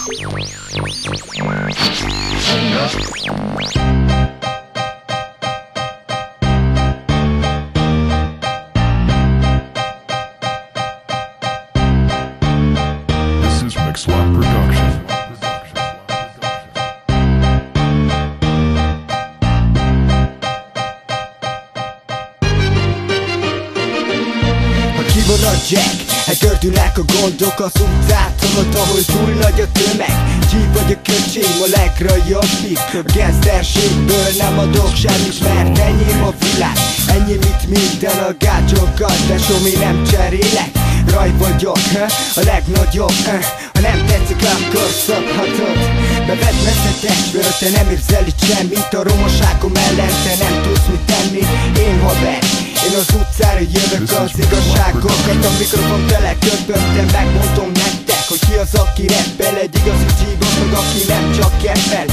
This is Mixlot Production. Kivon a jack, hát gördülnek a gondok az utcát, tudod, ahol túl nagy a tömeg. Gyík vagy a köcsém, a legrajabbik. A gangsterségből nem adok semmit, mert enyém a világ. Ennyi, mint minden a gácsokat, de somi nem cserélek. Raj vagyok, a legnagyobb, ha nem tetszik, akkor szabhatod. Bevedd messze testvőr, te nem érsz el itt semmit. A romaságom ellen te nem tudsz mit tenni. Én haver, én az utcára jövök az igazságokat. A mikrofon tele köpöm, megmondom nektek, hogy ki az, aki rappel. Egy igazi csíkos, meg aki nem csak rappel.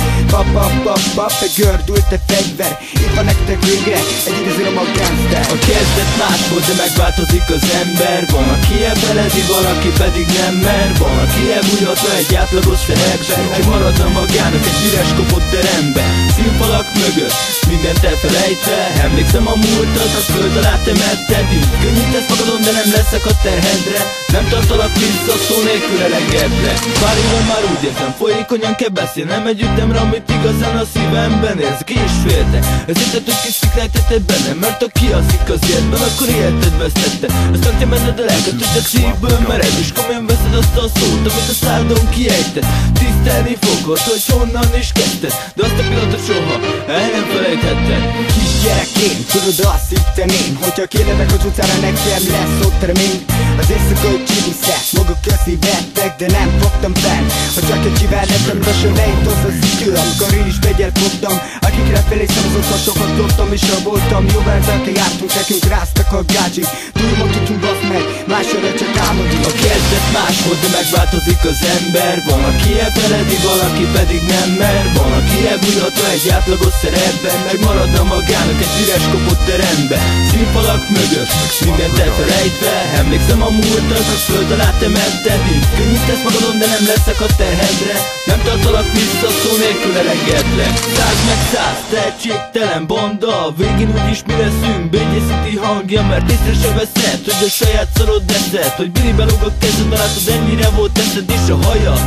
Pap, egy gördült a fegyver. Itt van nektek végre, egy igazi roma gangster. A kezdet más volt, de megváltozik az ember. Van, aki elfeledi, valaki pedig nem mer. Van, aki elbújhatva egy átlagos szerepben, hogy maradna magának egy üres kopott teremben. Színfalak mögött, mindent elfelejtve. Emlékszem a múltat, a föld alá temetted. Így könnyítesz magadon, de nem leszek a terhedre. Nem tartalak vissza, szó nélkül elegedre. Pár éve már úgy értem, folyékonyan kell beszélnem egy ütemre, amit igazán a szívemben érz. Ki is féltek, ezért a tök is kiklejtetted bennem. Mert aki alszik az életben, akkor életed vesztette. Ezt tartja benned a lelket, hogy a szívből mered. És komolyan veszed azt a szót, amit a szádon kiejtett. Tisztelni fogod, hogy honnan is kezdted, de azt a pillanatot soha el nem felejthetted. Kisgyerekként, tudod, azt hittem én, hogyha kilövek az utcára, nekem lesz ott remény. Az éjszakai csiliszek, maguk közé vettek, de nem fogtam fel. Ha csak egy csivel lettem, lassan leított az idő. Amikor én is fegyelt fogtam, akikre felészem, azokon sokat dobtam és raboltam. Jó verzáltal jártunk, nekünk ráztak a gácsik. Túlmondhatunk, basz meg, másodra csak álmodunk. A kezdet más volt, de megváltozik az ember. Van, aki elfeledi, valaki pedig nem mer. Van, aki elbújhatva egy átlagos szerepben, meg maradna magának egy üres kopott teremben. Színfalak mögött, mindent elfelejtve. Emlékszem a múltat, a föld alá temetted. Így könnyítesz magadon, de nem leszek a terhedre. Nem tartalak vissza, szó nélkül elegedlek. 100 meg 100, tehetségtelen banda. A végén úgyis mi leszünk, bényészíti hangja. Mert észre se veszed, hogy a saját szarod eszed. Hogy Billy belóg a kezedbe, látod, ennyire volt teszed és a hajad.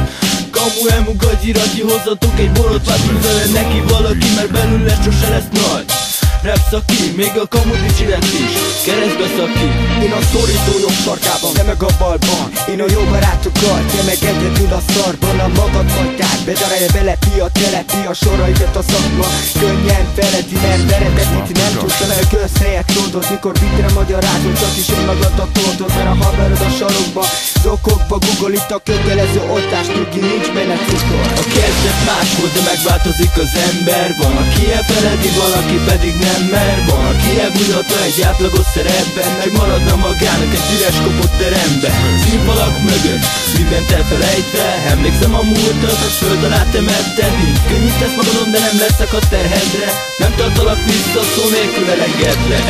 Kamu elmú gagyiratyi, hozzatok egy borotvát, művele neki valaki, mert belőle sose lesz nagy rap szaki, még a kamu dicsiret is keresztbe szakít. Én a szorító jobb sarkában, te meg a balban. Én a jó barátokkal, te meg egyedül a szarban. A magad hagytál, bedarálja bele pia, telepi a soraikat a szakma. Könnyen feledi, nem veredetít, nem tudsz a közhelyet toldod. Mikor vitre magyarázol, csak is önmagadat toldod. Mert a haverod a sarokba, zokokba Google, itt a kötelező oltás, nyugi, nincs benne cukor. A kezdet más volt, de megváltozik az ember. Van, aki elfeledi, valaki pedig nem mer. Van, aki elbújhatva egy átlagos szerepben, meg maradna magának egy üres kopott teremben. Színfalak mögött, mindent elfelejtve. Emlékszem a múltat, a föld alá temetted. Így könnyítesz magadon, de nem leszek a terhedre. Nem tartalak vissza, szó nélkül elegedlek.